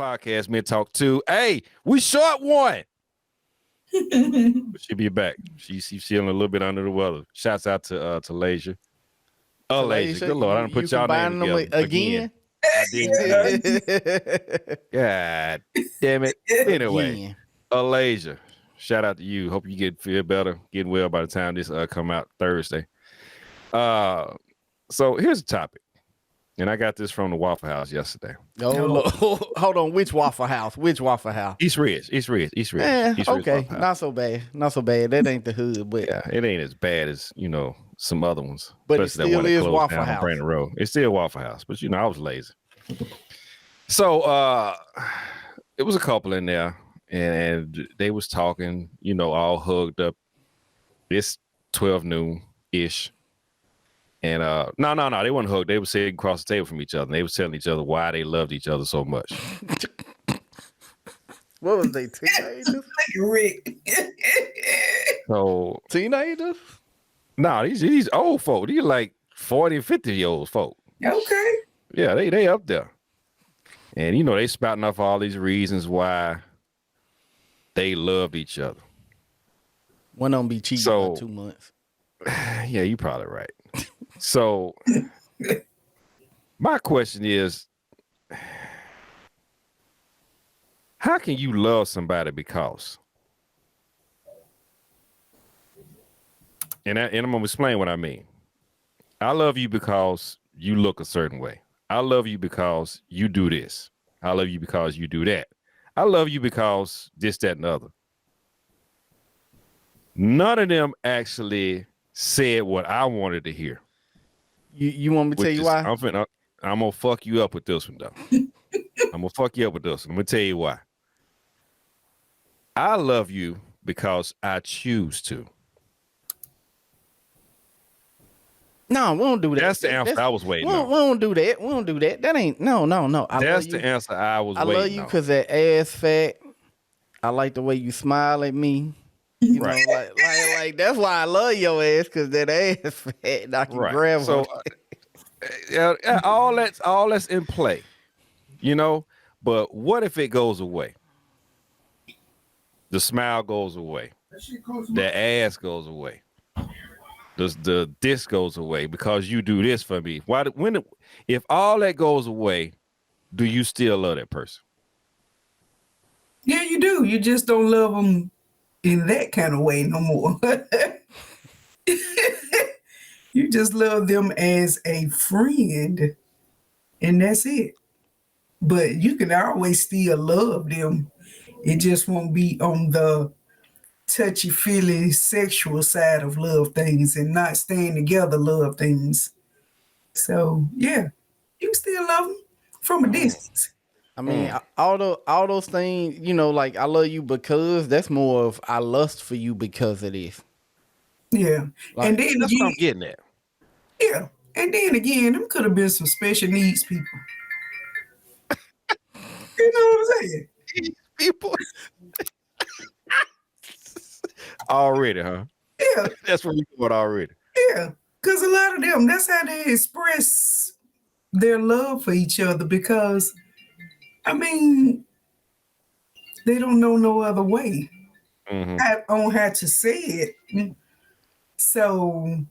podcast, Men Talk 2. Hey, we short one. But she'll be back. She's feeling a little bit under the weather. Shouts out to Lasia. Lasia. Good Lord, I done put y'all name together again. I did. God damn it. Anyway, Lasia. Shout out to you. Hope you feel better, getting well by the time this come out Thursday. So here's the topic. And I got this from the Waffle House yesterday. Oh, hold on. Which Waffle House? East Ridge. Okay, not so bad. That ain't the hood, but yeah, it ain't as bad as some other ones. But it still is Waffle House. Brandon Road. It's still Waffle House, but I was lazy. So it was a couple in there, and they was talking, all hugged up. It's 12 noon ish. And no, they weren't hugged. They were sitting across the table from each other. And they were telling each other why they loved each other so much. What was they, teenagers? Rick. So teenagers? No, these old folk. These like 40 and 50-year-old folk. Okay. Yeah, they up there. And they spouting off all these reasons why they loved each other. One of them be cheating for 2 months. Yeah, you probably right. So my question is, how can you love somebody because? And I'm going to explain what I mean. I love you because you look a certain way. I love you because you do this. I love you because you do that. I love you because this, that, and the other. None of them actually said what I wanted to hear. You want me to tell you why? I'm going to fuck you up with this one, though. I'm going to fuck you up with this one. I'm going to tell you why. I love you because I choose to. No, we don't do that. That's the answer I was waiting on. We don't do that. That ain't, no. That's the answer I was waiting on. I love you because that ass fat. I like the way you smile at me. Right. Like that's why I love your ass, because that ass fat and I can grab so, all that's in play, but what if it goes away? The smile goes away. The ass goes away. The this goes away because you do this for me. If all that goes away, do you still love that person? Yeah, you do. You just don't love them in that kind of way no more. You just love them as a friend, and that's it. But you can always still love them. It just won't be on the touchy-feely sexual side of love things and not staying together love things. So, yeah, you still love them from a distance. I mean, all those things, like I love you because, that's more of I lust for you because of this. Yeah. Like, and then that's what I'm getting at. Yeah. And then again, them could have been some special needs people. You know what I'm saying? People. Already, huh? Yeah. That's what we doing already. Yeah. Because a lot of them, that's how they express their love for each other, because I mean, they don't know no other way. I don't have to say it. So,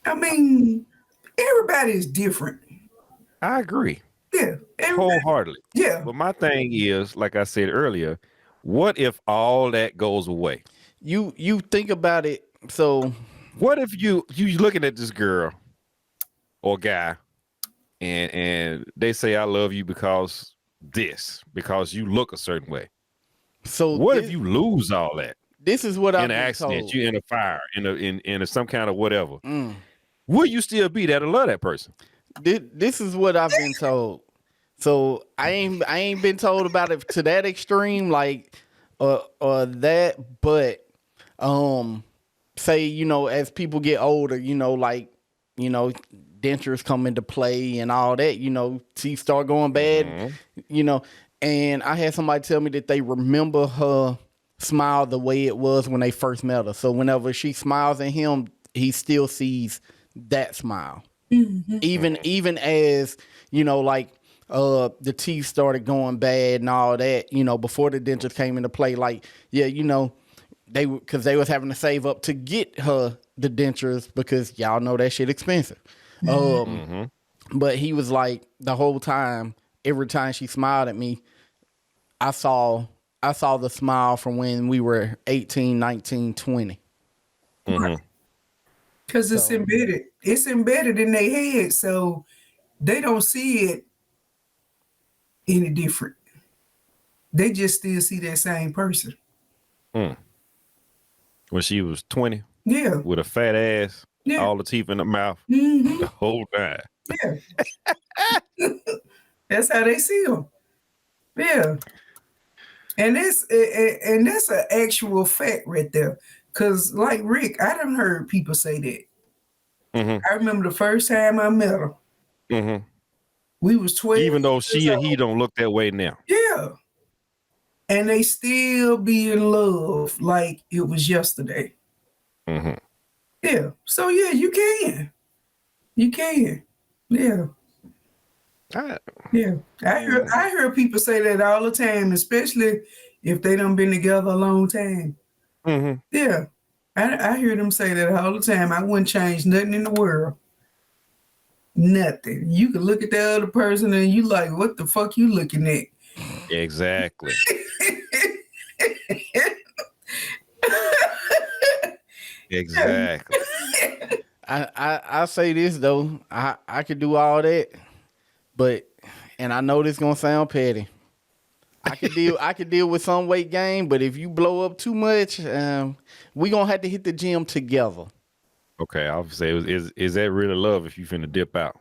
I mean, everybody is different. I agree. Yeah. Wholeheartedly. Yeah. But my thing is, like I said earlier, what if all that goes away? You think about it. So, what if you looking at this girl or guy, and they say I love you because you look a certain way. So what if you lose all that? This is what I'm in an accident, you in a fire, in some kind of whatever. Will you still be there to love that person? This is what I've been told. So I ain't been told about it to that extreme, like or that, but say, as people get older, dentures come into play and all that, teeth start going bad, and I had somebody tell me that they remember her smile the way it was when they first met her. So whenever she smiles at him, he still sees that smile. Even as, like the teeth started going bad and all that, you know, before the dentures came into play. Like, yeah, you know, because they was having to save up to get her the dentures because y'all know that shit expensive. But he was like, the whole time, every time she smiled at me, I saw the smile from when we were 18, 19, 20. Because it's embedded. It's embedded in their head, so they don't see it any different. They just still see that same person. When she was 20, Yeah. with a fat ass, Yeah. all the teeth in the mouth, Mm-hmm. the whole time. Yeah. That's how they see them. Yeah. And that's an actual fact right there. Cause like Rick, I done heard people say that. I remember the first time I met her. We was 12. Even though she or he don't look that way now. Yeah. And they still be in love like it was yesterday. Yeah. So yeah, you can. You can. Yeah. Yeah. I hear people say that all the time, especially if they done been together a long time. Yeah. I hear them say that all the time. I wouldn't change nothing in the world. Nothing. You can look at the other person and you like, what the fuck you looking at? Exactly. Exactly. I say this though, I could do all that, but and I know this gonna sound petty. I could deal with some weight gain, but if you blow up too much, we gonna have to hit the gym together. Okay, I'll say, is that really love if you finna dip out?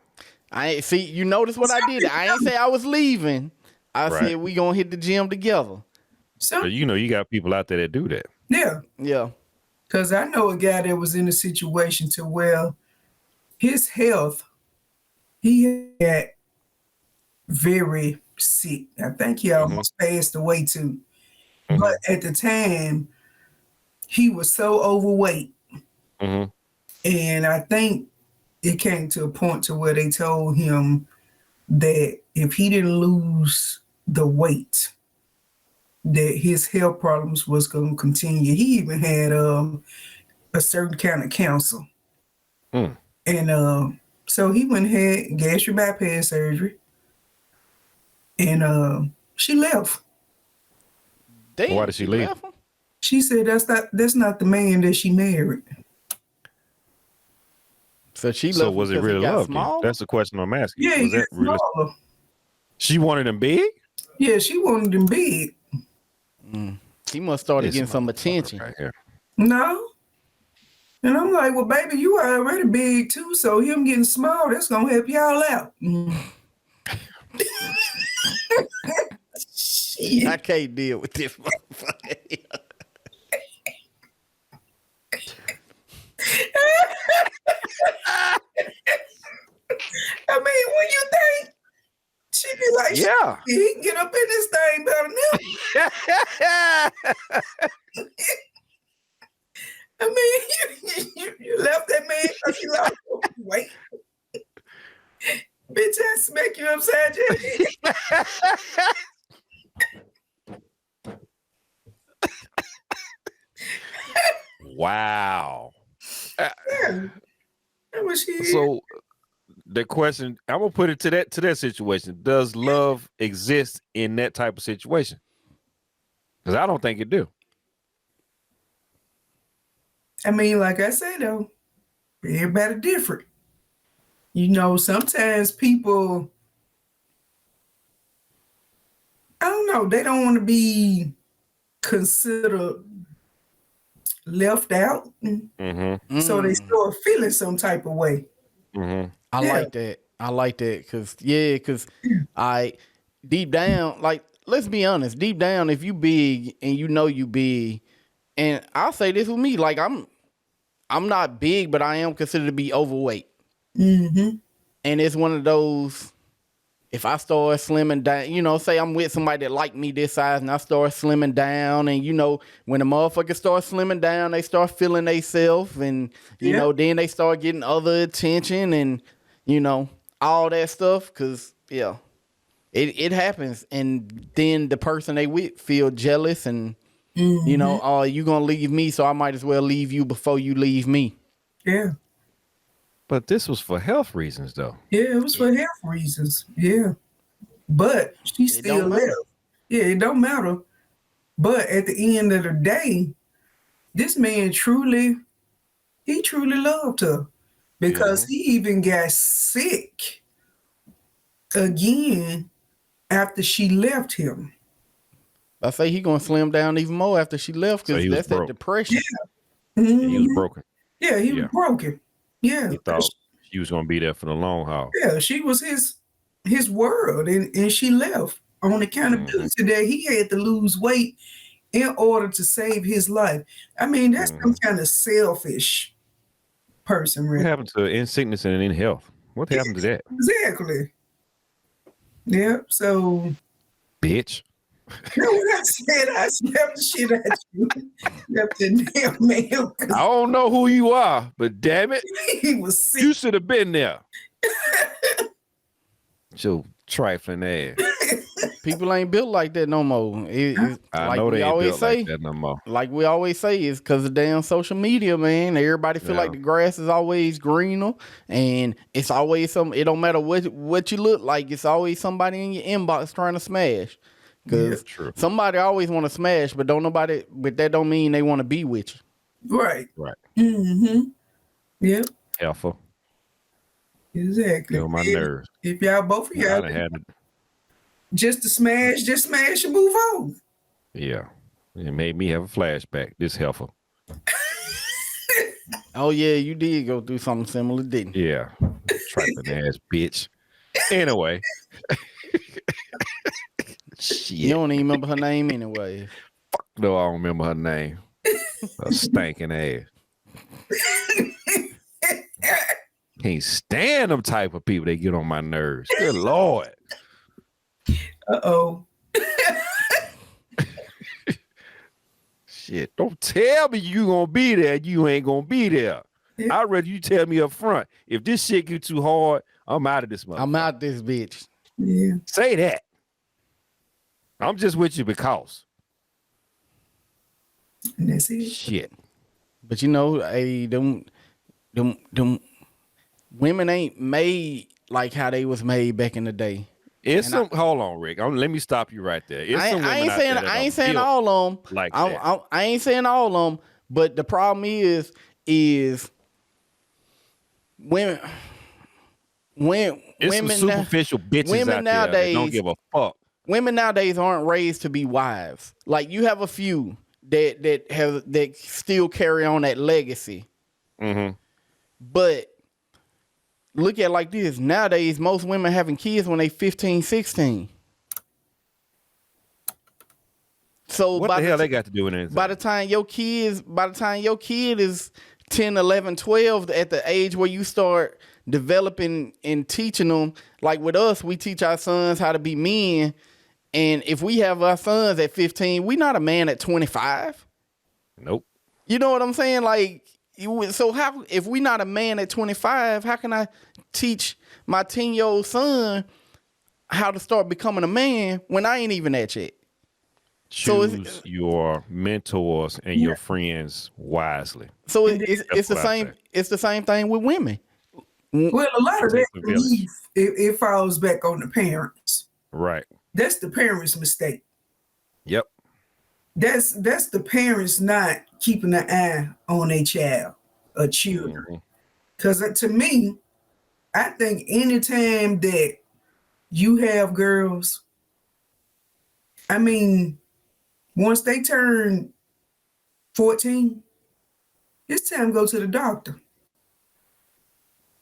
You notice what I did? I ain't say I was leaving. I said we gonna hit the gym together. So you know you got people out there that do that. Yeah. Yeah. Because I know a guy that was in a situation to where his health, he got very sick. I think he almost passed away too. But at the time, he was so overweight. And I think it came to a point to where they told him that if he didn't lose the weight, that his health problems was going to continue. He even had a certain kind of cancer. And so he went and had gastric bypass surgery. And she left. Damn, Why did she leave? She said that's not the man that she married. So she left. So was it really love? That's the question I'm asking. Yeah, was that really? She wanted him big? Yeah, she wanted him big. He must start getting some attention. Right here. No. And I'm like, well, baby, you are already big too, so him getting small, that's gonna help y'all out. I can't deal with this motherfucker. I mean, when you think she be like, yeah, he can get up in this thing better now. I mean, you left that man because you lost weight. Bitch, I smack you upside your head. Wow. Yeah. That was she. So the question, I'm gonna put it to that situation. Does love exist in that type of situation? Because I don't think it do. I mean, like I said though, everybody different. You know, sometimes people, I don't know, they don't want to be considered left out. So they start feeling some type of way. I like that. I like that because I deep down, like, let's be honest, deep down, if you big and you know you big, and I'll say this with me, like I'm not big, but I am considered to be overweight. And it's one of those, if I start slimming down, you know, say I'm with somebody that like me this size and I start slimming down, and you know, when the motherfuckers start slimming down, they start feeling themselves, and you know, then they start getting other attention and, you know, all that stuff. Cause It happens, and then the person they with feel jealous, and you know, oh, you gonna leave me, so I might as well leave you before you leave me. Yeah. But this was for health reasons, though. Yeah, it was for health reasons. Yeah. But she still left. Yeah, it don't matter. But at the end of the day, this man truly loved her because he even got sick again after she left him. I say he gonna slim down even more after she left because that's that depression. Yeah. He was broken. Yeah, he was broken. Yeah. He thought she was gonna be there for the long haul. Yeah, she was his world, and she left on accountability that he had to lose weight in order to save his life. I mean, that's some kind of selfish person, really. What happened to in sickness and in health? What happened to that? Exactly. Yeah, so bitch. You know what I said? I slapped the shit at you. Slapped the damn man. I don't know who you are, but damn it, He was sick. you should have been there. Your trifling ass. People ain't built like that no more. I like know we they ain't always built say, like that no more. like we always say, is because of damn social media, man. Everybody feel like the grass is always greener, and it's always some. It don't matter what you look like. It's always somebody in your inbox trying to smash. Because somebody always want to smash, but that don't mean they want to be with you. Right. Right. Mm-hmm. Yep. Alpha. Exactly. Get on my nerves. If y'all both of y'all just smash and move on. Yeah. It made me have a flashback. This heifer. Oh yeah, you did go through something similar, didn't you? Yeah. Trifling ass bitch. Anyway. Shit. You don't even remember her name anyway. Fuck no, I don't remember her name. A stinking ass. Can't stand them type of people. They get on my nerves. Good Lord. Uh-oh. Shit. Don't tell me you gonna be there. You ain't gonna be there. Yeah. I'd rather you tell me up front. If this shit get too hard, I'm out of this motherfucker. I'm out this bitch. Yeah. Say that. I'm just with you because. And that's it. Shit. But you know, hey, them women ain't made like how they was made back in the day. It's some. Hold on, Rick. Let me stop you right there. I ain't saying all of them. Like I ain't saying all of them. But the problem is women. It's women some superficial bitches out nowadays, there that don't give a fuck. Women nowadays aren't raised to be wives. Like you have a few that still carry on that legacy. Mm-hmm. But look at it like this. Nowadays, most women having kids when they 15, 16. So what the hell they got to do with anything? By the time your kid is 10, 11, 12, at the age where you start developing and teaching them, like with us, we teach our sons how to be men. And if we have our sons at 15, we not a man at 25. Nope. You know what I'm saying? Like, so how, if we not a man at 25, how can I teach my 10-year-old son how to start becoming a man when I ain't even that yet? Choose your mentors and your friends wisely. So it's the same. It's the same thing with women. Well, a lot of that belief, it falls back on the parents. Right. That's the parents' mistake. Yep. That's the parents not keeping an eye on their child or children. Because to me, I think anytime that you have girls, I mean, once they turn 14, it's time to go to the doctor.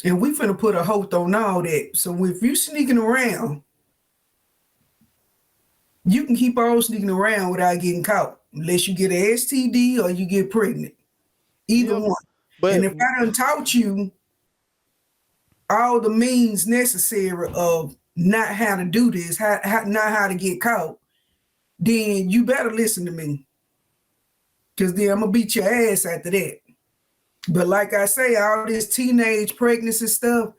And we finna put a hold on all that. So if you sneaking around, you can keep on sneaking around without getting caught, unless you get an STD or you get pregnant. Either one. And if I done taught you all the means necessary of not how to do this, not how to get caught, then you better listen to me. Because then I'm going to beat your ass after that. But like I say, all this teenage pregnancy stuff,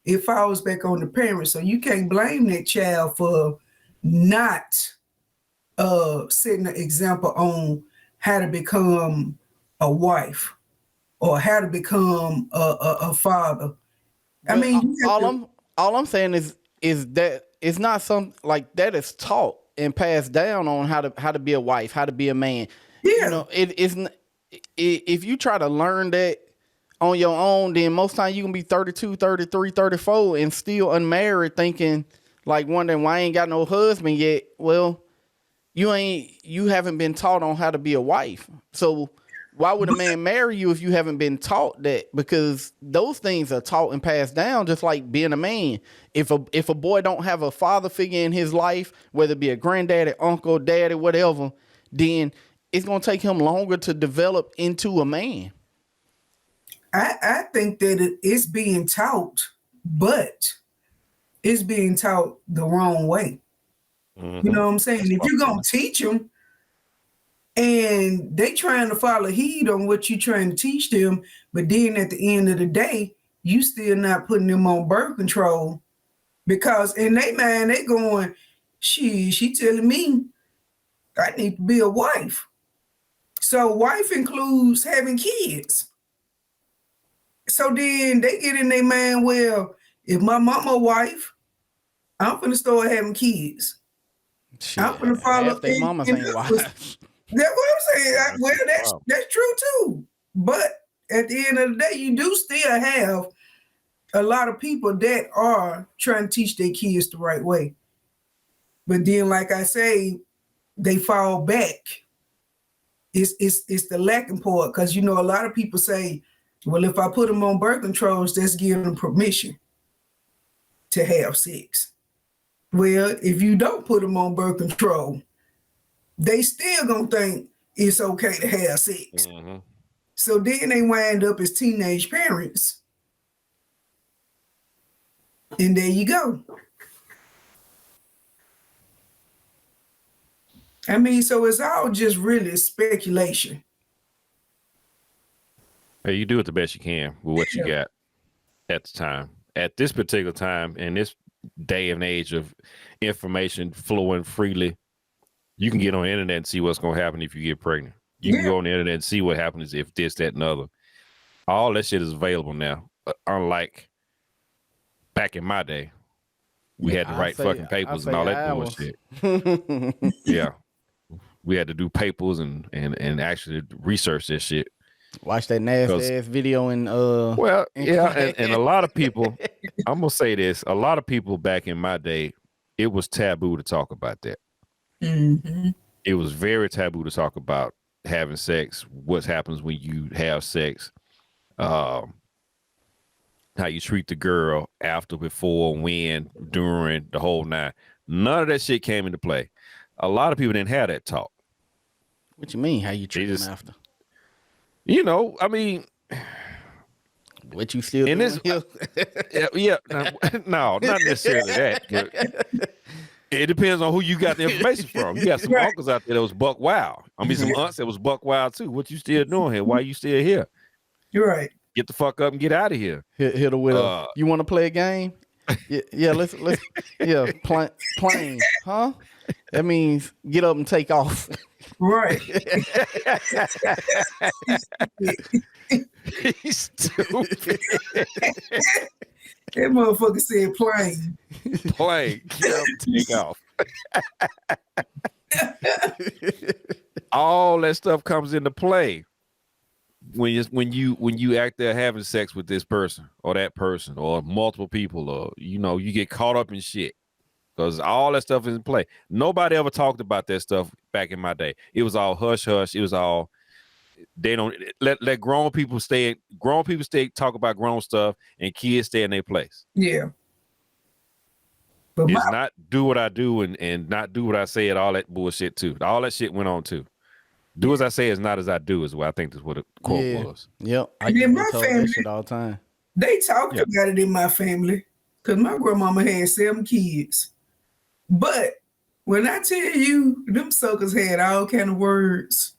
it falls back on the parents. So you can't blame that child for not setting an example on how to become a wife or how to become a father. But I mean, all I'm saying is that it's not some like that is taught and passed down on how to be a wife, how to be a man. You know, if you try to learn that on your own, then most times you can be 32, 33, 34 and still unmarried, thinking like wondering why I ain't got no husband yet. Well, you haven't been taught on how to be a wife. So why would a man marry you if you haven't been taught that? Because those things are taught and passed down, just like being a man. If a boy don't have a father figure in his life, whether it be a granddaddy, uncle, daddy, whatever, then it's gonna take him longer to develop into a man. I think that it's being taught, but it's being taught the wrong way. Mm-hmm. You know what I'm saying? If you're gonna teach them and they trying to follow heed on what you're trying to teach them, but then at the end of the day, you still not putting them on birth control, because in their mind they going, she telling me I need to be a wife. So wife includes having kids. So then they get in their mind, well, if my mama a wife, I'm gonna start having kids. Shit, I'm gonna follow their mamas ain't wives. That's what I'm saying. Well, that's true too. But at the end of the day, you do still have a lot of people that are trying to teach their kids the right way. But then, like I say, they fall back. It's the lacking part, because you know a lot of people say, well, if I put them on birth controls, that's giving them permission to have sex. Well, if you don't put them on birth control, they still gonna think it's okay to have sex. Mm-hmm. So then they wind up as teenage parents. And there you go. I mean, so it's all just really speculation. Hey, you do it the best you can with what you got at the time. At this particular time, in this day and age of information flowing freely, you can get on the internet and see what's going to happen if you get pregnant. You can go on the internet and see what happens if this, that, and other. All that shit is available now. Unlike back in my day, we had to write fucking papers and all that bullshit. Yeah. We had to do papers and actually research this shit. Watch that nasty ass video and and a lot of people, I'm gonna say this, a lot of people back in my day, it was taboo to talk about that. Mm-hmm. It was very taboo to talk about having sex, what happens when you have sex, how you treat the girl after, before, when, during, the whole nine. None of that shit came into play. A lot of people didn't have that talk. What you mean? How you treat them after? You know, I mean, what you still doing? No, not necessarily that. It depends on who you got the information from. You got some uncles out there that was buck wild. I mean, some aunts that was buck wild too. What you still doing here? Why you still here? You're right. Get the fuck up and get out of here. Hit her with you want to play a game? Let's playing, huh? That means get up and take off. Right. He's stupid. That motherfucker said plane. Plane. Get up and take off. All that stuff comes into play when you act there having sex with this person or that person or multiple people, or you get caught up in shit. Because all that stuff is in play. Nobody ever talked about that stuff back in my day. It was all hush hush. It was all, they don't let grown people stay talk about grown stuff, and kids stay in their place. Yeah. But it's not do what I do and not do what I say, and all that bullshit too. All that shit went on too. Do as I say is not as I do is what I think is what the quote was. Yep. I get that shit all the time. They talked about it in my family because my grandmama had 7 kids. But when I tell you, them suckers had all kind of words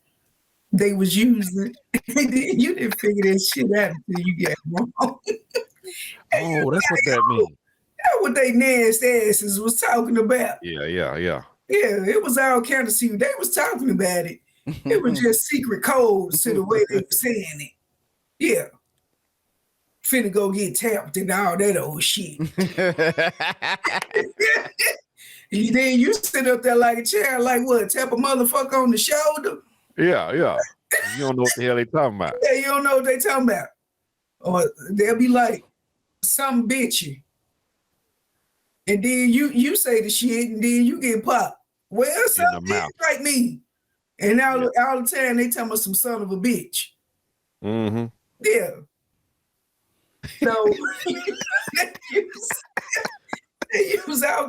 they was using, you didn't figure that shit out until you got wrong. Oh, that's what that means. That's what they nasty asses was talking about. Yeah. Yeah, it was all kind of secret. They was talking about it. It was just secret codes to the way they were saying it. Yeah. Finna go get tapped and all that old shit. And then you sit up there like a child, like what? Tap a motherfucker on the shoulder? Yeah. You don't know what the hell they talking about. Yeah, you don't know what they talking about. Or they'll be like, some bitchy. And then you say the shit and then you get popped. Well, some bitch like me. And all the time they tell me some son of a bitch. Mm-hmm. Yeah. So they use all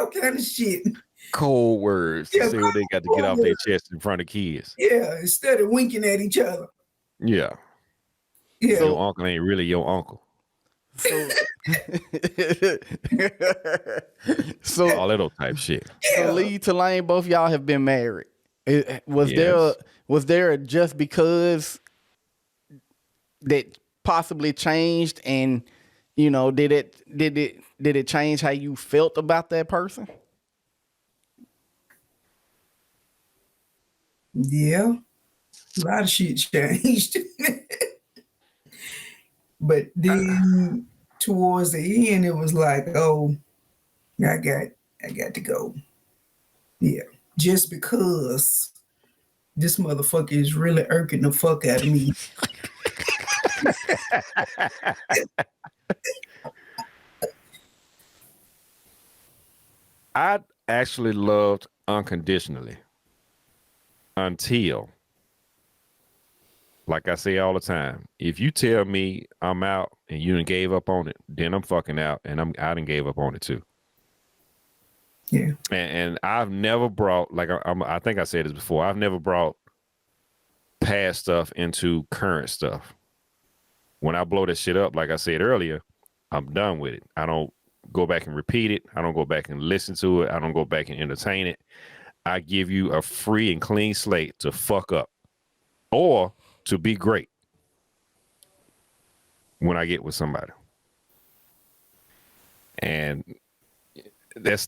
kind of shit. Cold words to see what they got to get off their chest in front of kids. Yeah, instead of winking at each other. Yeah. Yeah. Your uncle ain't really your uncle. So all that old type shit. So Lee, Tulane, both y'all have been married. Was there a just because that possibly changed, and you know, did it change how you felt about that person? Yeah, a lot of shit changed. But then towards the end, it was like, oh, I got to go. Yeah, just because this motherfucker is really irking the fuck out of me. I actually loved unconditionally until, like I say all the time, if you tell me I'm out and you done gave up on it, then I'm fucking out, and I done gave up on it too. Yeah. And I've never brought, like I think I said this before, I've never brought past stuff into current stuff. When I blow this shit up, like I said earlier, I'm done with it. I don't go back and repeat it. I don't go back and listen to it. I don't go back and entertain it. I give you a free and clean slate to fuck up or to be great when I get with somebody. And that's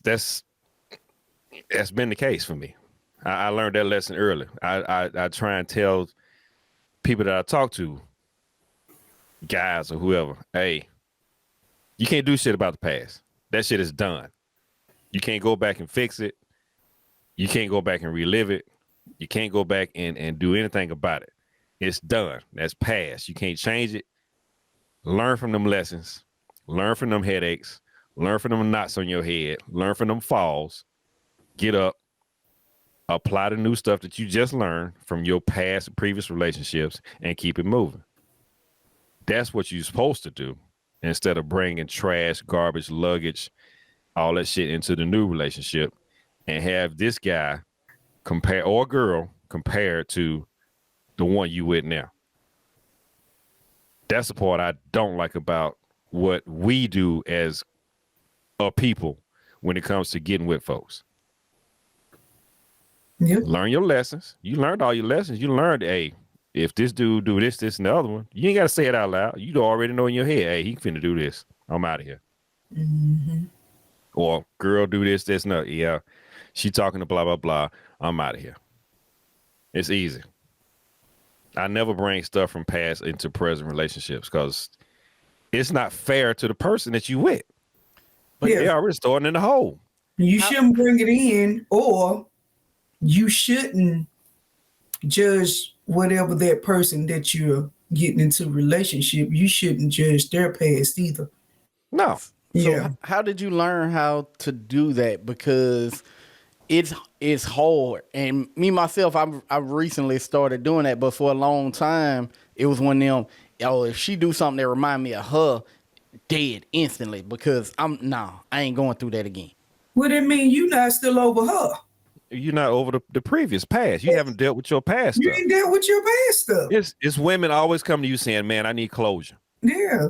been the case for me. I learned that lesson early. I try and tell people that I talk to, guys or whoever, hey, you can't do shit about the past. That shit is done. You can't go back and fix it. You can't go back and relive it. You can't go back and do anything about it. It's done. That's past. You can't change it. Learn from them lessons. Learn from them headaches. Learn from them knots on your head. Learn from them falls. Get up. Apply the new stuff that you just learned from your past previous relationships and keep it moving. That's what you're supposed to do instead of bringing trash, garbage, luggage, all that shit into the new relationship and have this guy compare or girl compared to the one you with now. That's the part I don't like about what we do as a people when it comes to getting with folks. Yep. Learn your lessons. You learned all your lessons. You learned, hey, if this dude do this, and the other one, you ain't got to say it out loud. You already know in your head, hey, he finna do this. I'm out of here. Mm-hmm. Or girl do this, and that. Yeah, she talking to blah, blah, blah. I'm out of here. It's easy. I never bring stuff from past into present relationships because it's not fair to the person that you with. But they already starting in the hole. You shouldn't bring it in, or you shouldn't judge whatever that person that you're getting into a relationship. You shouldn't judge their past either. No. So how did you learn how to do that? Because it's hard. And me myself, I've recently started doing that, but for a long time it was one of them, if she do something that remind me of her, dead instantly, because I ain't going through that again. What it mean you not still over her? You're not over the previous past. You haven't dealt with your past you stuff. You ain't dealt with your past stuff. It's women always come to you saying, man, I need closure. Yeah.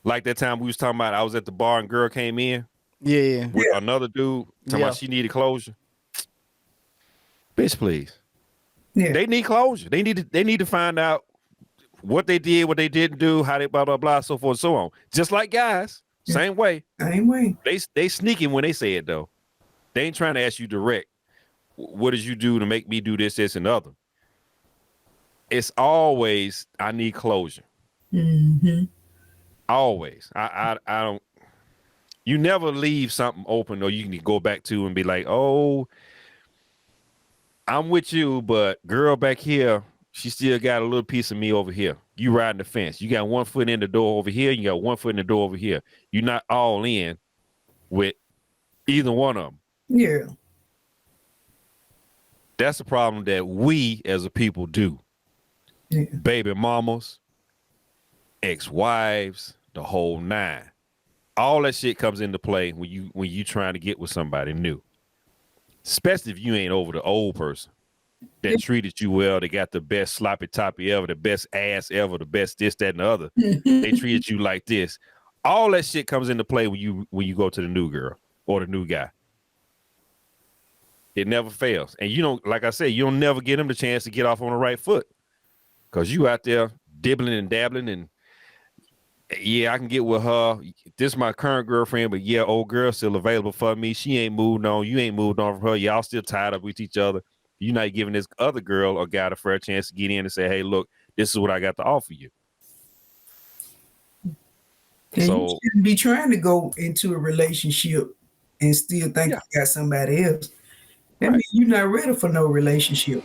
Like that time we was talking about, I was at the bar and girl came in. Yeah. With another dude talking about she needed closure. Bitch, please. Yeah. They need closure. They need to find out what they did, what they didn't do, how they blah blah blah, so forth, so on. Just like guys, same way. Same way. They sneaking when they say it though. They ain't trying to ask you direct. What did you do to make me do this, this, and other? It's always I need closure. Mm-hmm. Always. I don't. You never leave something open or you can go back to and be like, oh, I'm with you, but girl back here, she still got a little piece of me over here. You riding the fence. You got one foot in the door over here. You got one foot in the door over here. You're not all in with either one of them. Yeah. That's the problem that we as a people do. Yeah. Baby mamas, ex-wives, the whole nine. All that shit comes into play when you trying to get with somebody new. Especially if you ain't over the old person that treated you well. They got the best sloppy toppy ever, the best ass ever, the best this, that, and the other. They treated you like this. All that shit comes into play when you go to the new girl or the new guy. It never fails. And you don't, like I said, you don't never get them the chance to get off on the right foot. Because you out there dibbling and dabbling and yeah, I can get with her. This is my current girlfriend, but yeah, old girl still available for me. She ain't moved on. You ain't moved on from her. Y'all still tied up with each other. You're not giving this other girl or guy a fair chance to get in and say, hey, look, this is what I got to offer you. And So you shouldn't be trying to go into a relationship and still think you got somebody else. That means you're not ready for no relationship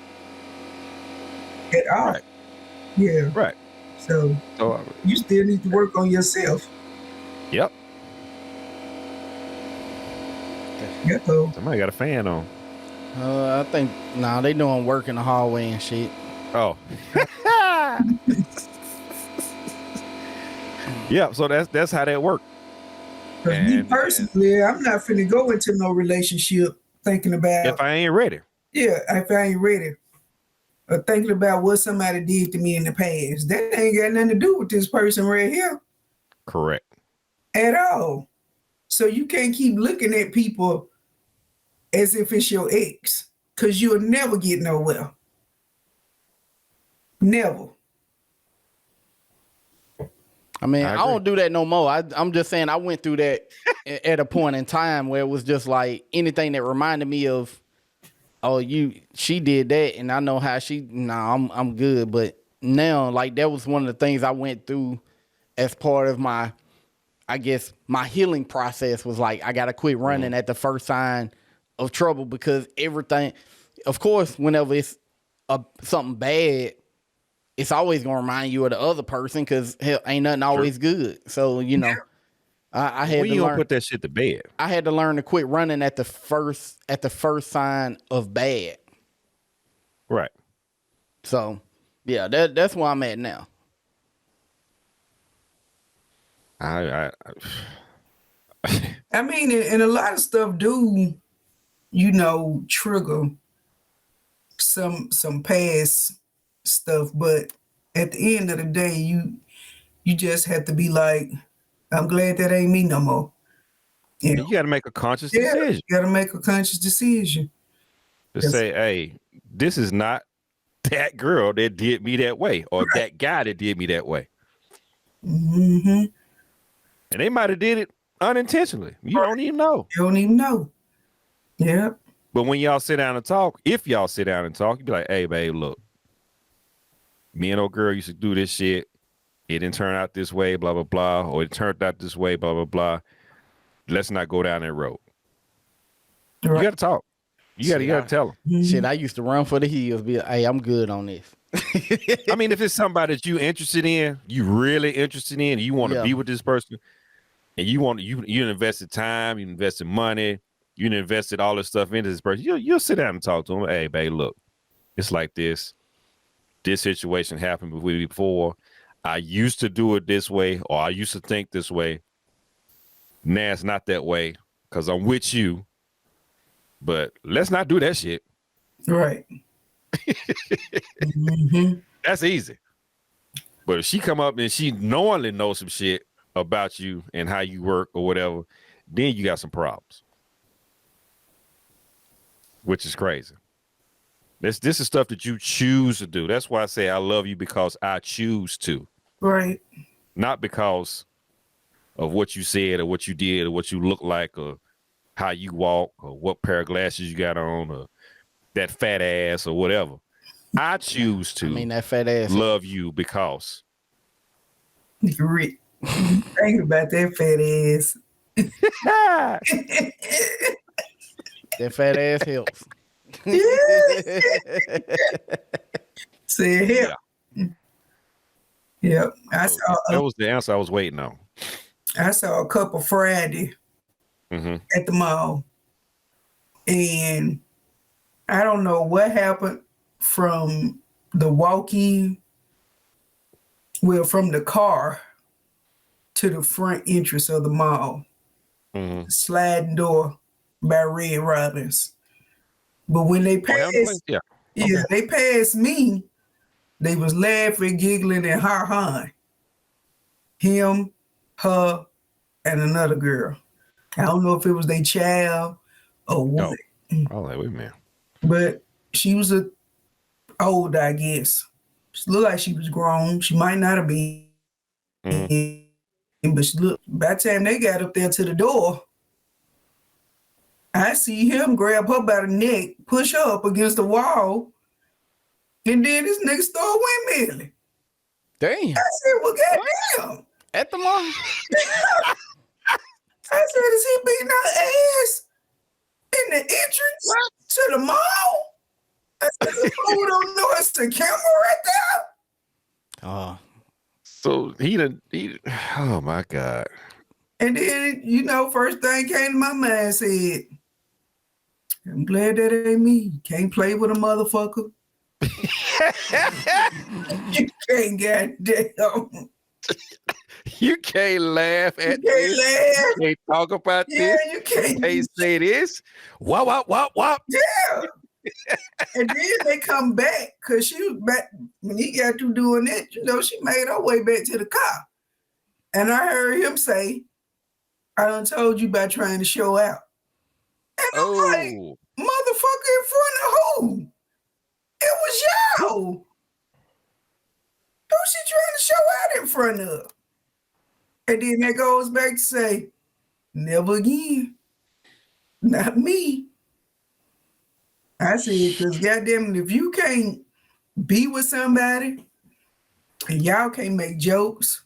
at all. Right. Yeah. Right. So you still need to work on yourself. Yep. Yep. Somebody got a fan on. I think they doing work in the hallway and shit. Oh. Yeah, so that's how that works. Me personally, I'm not finna go into no relationship thinking about if I ain't ready. Yeah, if I ain't ready. Or thinking about what somebody did to me in the past. That ain't got nothing to do with this person right here. Correct. At all. So you can't keep looking at people as if it's your ex, because you'll never get nowhere. Never. I mean, I don't do that no more. I'm just saying I went through that at a point in time where it was just like anything that reminded me of, oh, she did that, and I know how I'm good. But now, like, that was one of the things I went through as part of my healing process was like, I got to quit running at the first sign of trouble, because everything, of course, whenever it's something bad, it's always going to remind you of the other person, because hell, ain't nothing always good. So, I had to learn. Gonna put that shit to bed. I had to learn to quit running at the first sign of bad. Right. So, yeah, that's where I'm at now. I mean, and a lot of stuff do, trigger some past stuff, but at the end of the day, you just have to be like, I'm glad that ain't me no more. You got to make a conscious decision. You got to make a conscious decision. To say, hey, this is not that girl that did me that way, or that guy that did me that way. Mm-hmm. And they might have did it unintentionally. You don't even know. You don't even know. Yeah. But when y'all sit down and talk, if y'all sit down and talk, you be like, hey, babe, look, me and old girl used to do this shit. It didn't turn out this way, blah, blah, blah. Or it turned out this way, blah, blah, blah. Let's not go down that road. Right. You got to talk. You got to tell them. Shit, I used to run for the hills. Be like, hey, I'm good on this. I mean, if it's somebody that you interested in, you really interested in, you want to be with this person, and you invested time, you invested money, you invested all this stuff into this person, you'll sit down and talk to them. Hey, babe, look, it's like this. This situation happened with me before. I used to do it this way, or I used to think this way. Now it's not that way because I'm with you. But let's not do that shit. Right. Mm-hmm. That's easy. But if she come up and she knowingly knows some shit about you and how you work or whatever, then you got some problems. Which is crazy. This is stuff that you choose to do. That's why I say I love you because I choose to. Right. Not because of what you said or what you did or what you look like or how you walk or what pair of glasses you got on or that fat ass or whatever. I choose to that fat ass love you because. Rick, think about that fat ass. That fat ass helps. Said help. Yep. That was the answer I was waiting on. I saw a couple Friday at the mall. And I don't know what happened from the walk-in, well, from the car to the front entrance of the mall. Sliding door by Red Robins. But when they passed, they passed me, they was laughing, giggling, and ha-ha. Him, her, and another girl. I don't know if it was their child or what. Oh, like, wait a minute. But she was old, I guess. She looked like she was grown. She might not have been. But she looked, by the time they got up there to the door, I see him grab her by the neck, push her up against the wall, and then this nigga started windmilling. Damn. I said, well, goddamn. At the mall? I said, is he beating her ass in the entrance to the mall? I said, the fool don't know it's the camera right there. So he oh my God. And then, first thing came to my mind, said, I'm glad that ain't me. Can't play with a motherfucker. You can't goddamn. You can't laugh at this. You can't talk about this. Yeah, you can't say this. Wop, wop, wop, wop. Yeah. And then they come back because she was back when he got through doing that. She made her way back to the car. And I heard him say, I done told you about trying to show out. And I'm like, motherfucker, in front of who? It was y'all. Who's she trying to show out in front of? And then that goes back to say, never again. Not me. I said, because goddamn it, if you can't be with somebody and y'all can't make jokes,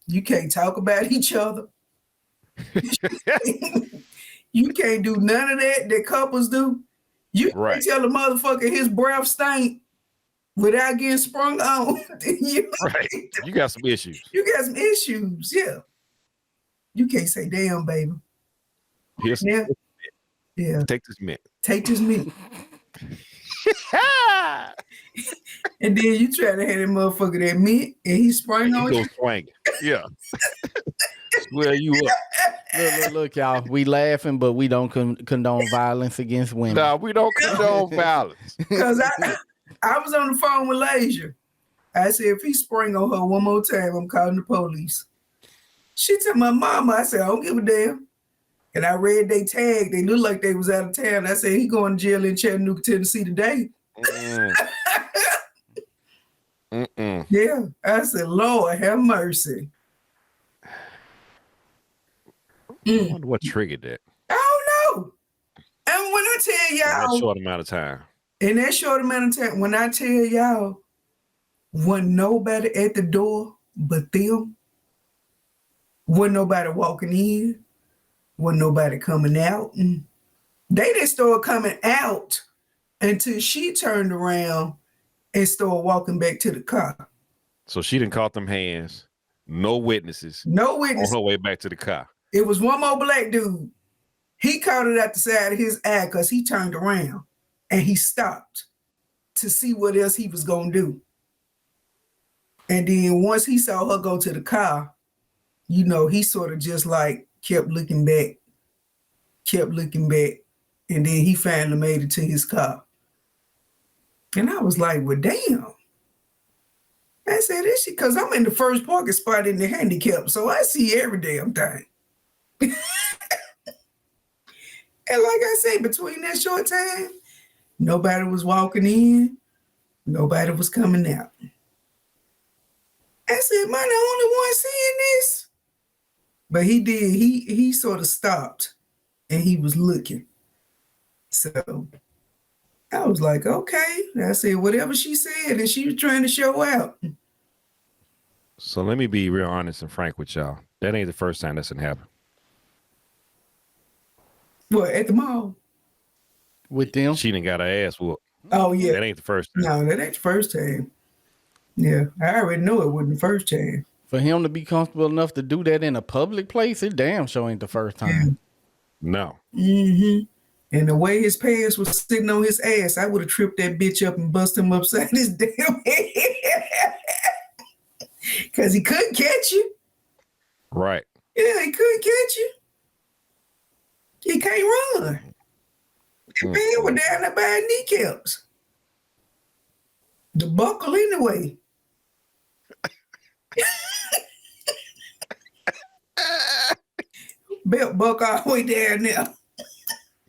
you can't talk about each other. You can't do none of that couples do. You can't tell a motherfucker his breath stink without getting sprung on. You got some issues. You got some issues, yeah. You can't say, damn, baby. Take this mint. Take this mint. And then you try to have that motherfucker that mint and he sprung on you. Swing. Yeah. Swear you up. Look, y'all. We laughing, but we don't condone violence against women. No, we don't condone violence. Because I was on the phone with Lasia. I said, if he spring on her one more time, I'm calling the police. She told my mama, I said, I don't give a damn. And I read they tag. They looked like they was out of town. I said, he going to jail in Chattanooga, Tennessee today. Yeah. I said, Lord, have mercy. I wonder what triggered that. I don't know. And when I tell y'all. In that short amount of time. In that short amount of time, when I tell y'all, wasn't nobody at the door but them. Wasn't nobody walking in. Wasn't nobody coming out. And they didn't start coming out until she turned around and started walking back to the car. So she didn't caught them hands. No witnesses. No witnesses. On her way back to the car. It was one more black dude. He caught it at the side of his eye because he turned around and he stopped to see what else he was going to do. And then once he saw her go to the car, he sort of just like kept looking back. And then he finally made it to his car. And I was like, well, damn. I said, this shit, because I'm in the first parking spot in the handicap, so I see every damn thing. And like I say, between that short time, Nobody was walking in. Nobody was coming out. I said, am I the only one seeing this? But he did. He sort of stopped and he was looking. So I was like, okay. I said, whatever she said, and she was trying to show out. So let me be real honest and frank with y'all. That ain't the first time that's gonna happen. What, at the mall? With them? She done got her ass whooped. Oh, yeah. That ain't the first time. No, that ain't the first time. Yeah, I already know it wasn't the first time. For him to be comfortable enough to do that in a public place, it damn sure ain't the first time. No. Mm-hmm. And the way his pants was sitting on his ass, I would have tripped that bitch up and bust him upside his damn head. Because he couldn't catch you. Right. Yeah, he couldn't catch you. He can't run. That man was down there by his kneecaps. The buckle anyway. Belt buckle all the way down there.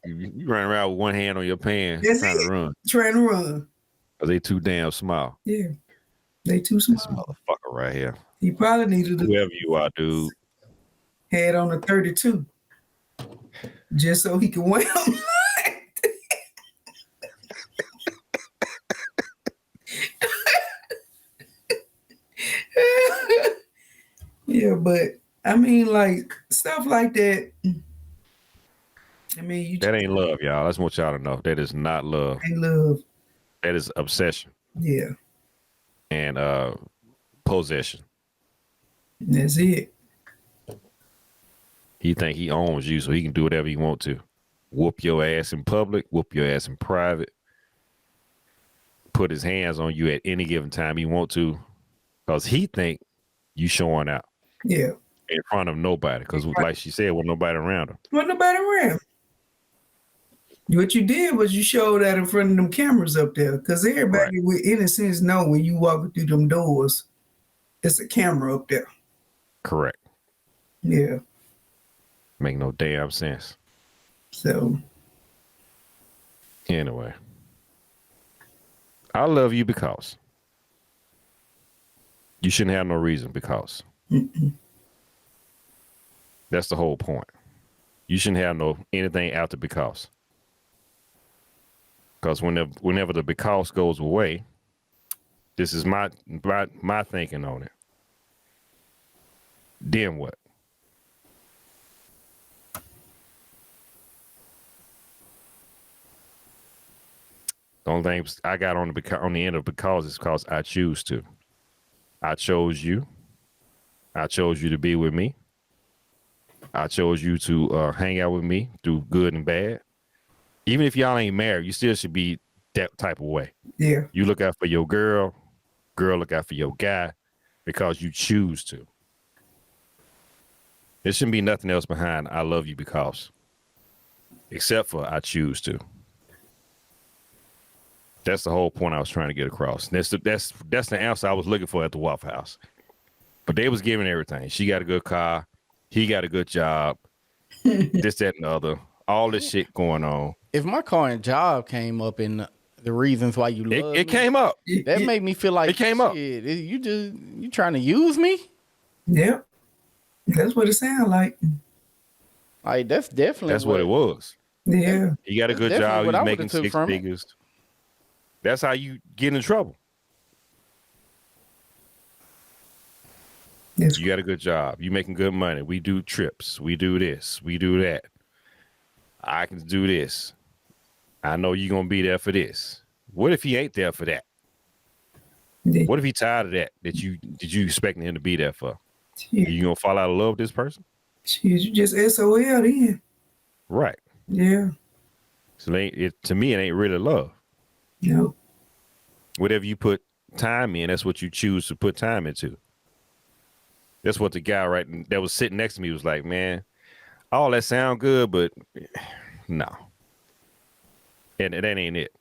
You run around with one hand on your pants trying to run. Trying to run. Because they too damn small. Yeah. They too small. This motherfucker right here. He probably needed to Whoever you are, dude. had on a 32. Just so he could wear them. Yeah, but I mean, like, stuff like that. I mean, that ain't love, y'all. I just want y'all to know. That is not love. Ain't love. That is obsession. Yeah. And possession. That's it. He think he owns you, so he can do whatever he want to. Whoop your ass in public, whoop your ass in private. Put his hands on you at any given time he want to. Because he think you showing out. Yeah. In front of nobody. Because like she said, with nobody around her. Wasn't nobody around. What you did was you showed that in front of them cameras up there. Because everybody with innocence know when you walk through them doors, it's a camera up there. Correct. Yeah. Make no damn sense. So. Anyway. I love you because. You shouldn't have no reason because. That's the whole point. You shouldn't have anything after because. Because whenever the because goes away, this is my thinking on it. Then what? The only thing I got on the end of because is because I choose to. I chose you. I chose you to be with me. I chose you to hang out with me through good and bad. Even if y'all ain't married, you still should be that type of way. Yeah. You look out for your girl look out for your guy because you choose to. There shouldn't be nothing else behind I love you because. Except for I choose to. That's the whole point I was trying to get across. That's the answer I was looking for at the Waffle House. But they was giving everything. She got a good car. He got a good job. This, that, and the other. All this shit going on. If my car and job came up in the reasons why you love it came up. That made me feel like it came up. You trying to use me? Yep. That's what it sounded like. Like that's what it was. Yeah. He got a good job. He's making 6 figures. That's how you get in trouble. You got a good job. You making good money. We do trips. We do this. We do that. I can do this. I know you're going to be there for this. What if he ain't there for that? Yeah. What if he tired of that you expecting him to be there for? Yeah. You going to fall out of love with this person? Jeez, you just SOL then. Right. Yeah. So to me, it ain't really love. No. Whatever you put time in, that's what you choose to put time into. That's what the guy that was sitting next to me was like, man, all that sound good, but no. And that ain't it.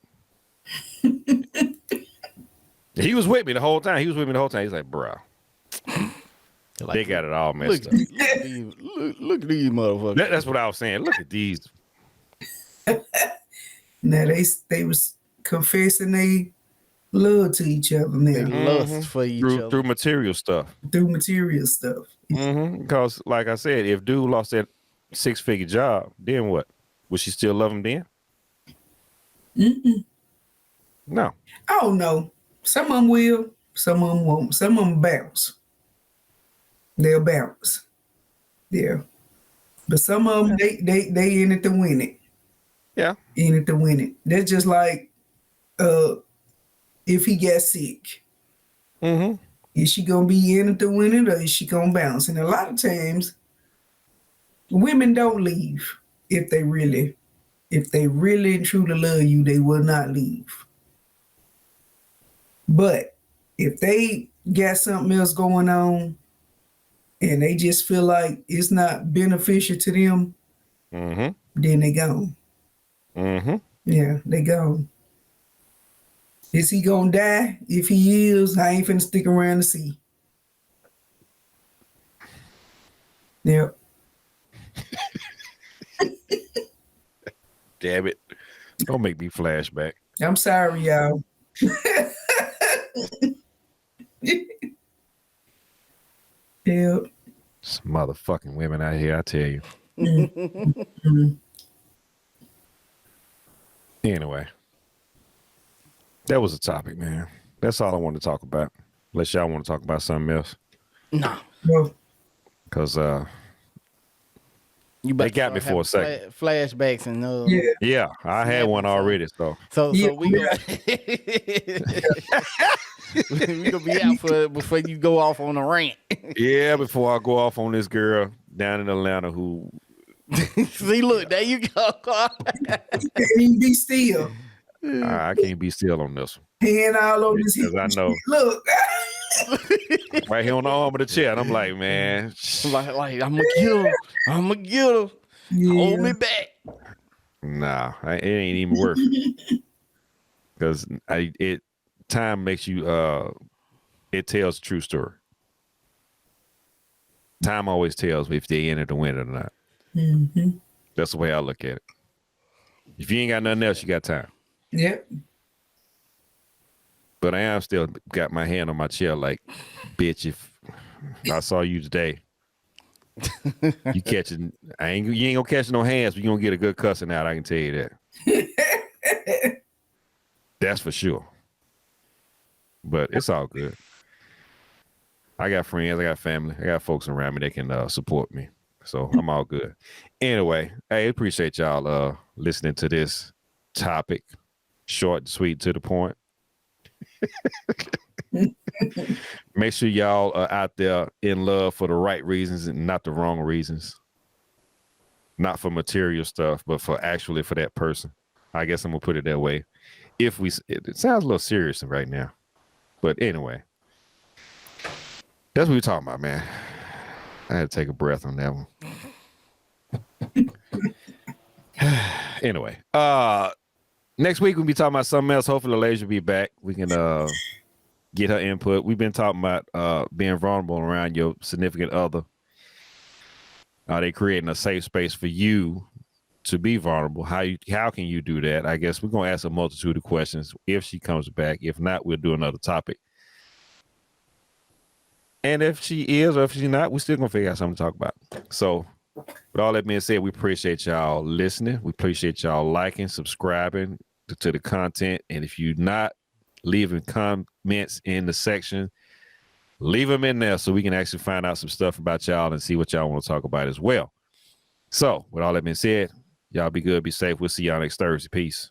He was with me the whole time. He's like, bro, they got it all messed up. Look at these motherfuckers. That's what I was saying. Look at these. Now they was confessing they love to each other They now lust for each other through material stuff. through material stuff. Because, like I said, if dude lost that 6-figure job, then what? Would she still love him then? No. I don't know. Some of them will, some of them won't. Some of them bounce. They'll bounce. Yeah. But some of them, they in it to win it. Yeah. In it to win it. That's just like if he gets sick. Is she gonna be in it to win it, or is she gonna bounce? And a lot of times, women don't leave if they really and truly love you. They will not leave. But if they got something else going on, and they just feel like it's not beneficial to them, then they gone. Yeah, they gone. Is he gonna die? If he is, I ain't finna stick around to see. Yep. Damn it. Don't make me flashback. I'm sorry, y'all. Yep. Some motherfucking women out here, I tell you. Anyway. That was a topic, man. That's all I wanted to talk about. Unless y'all want to talk about something else. No. Well, Because You they got me for a second. Flashbacks and Yeah, I had one already. So we gonna we gonna be out for before you go off on a rant. yeah, before I go off on this girl down in Atlanta who See, look, there you go. he be still. I can't be still on this one. Hand all over his head. Because I know. Look. Right here on the arm of the chair. And I'm like, man. like I'm gonna get her. Yeah. Hold me back. Nah, it ain't even worth it. Because time makes you it tells the true story. Time always tells me if they enter the win or not. That's the way I look at it. If you ain't got nothing else, you got time. Yep. But I am still got my hand on my chair like, bitch, if I saw you today, you catching, you ain't gonna catch no hands, but you gonna get a good cussing out, I can tell you that. That's for sure. But it's all good. I got friends, I got family, I got folks around me that can support me. So I'm all good. Anyway, I appreciate y'all listening to this topic. Short and sweet, to the point. Make sure y'all are out there in love for the right reasons and not the wrong reasons. Not for material stuff, but for that person. I guess I'm gonna put it that way. It sounds a little serious right now, but anyway, that's what we're talking about, man. I had to take a breath on that one. Anyway, next week we'll be talking about something else. Hopefully, Elijah will be back. We can get her input. We've been talking about being vulnerable around your significant other. Are they creating a safe space for you to be vulnerable? How can you do that? I guess we're gonna ask a multitude of questions if she comes back. If not, we'll do another topic. And if she is or if she's not, we're still gonna figure out something to talk about. So with all that being said, we appreciate y'all listening. We appreciate y'all liking, subscribing to the content. And if you're not leaving comments in the section, leave them in there so we can actually find out some stuff about y'all and see what y'all want to talk about as well. So with all that being said, y'all be good, be safe. We'll see y'all next Thursday. Peace.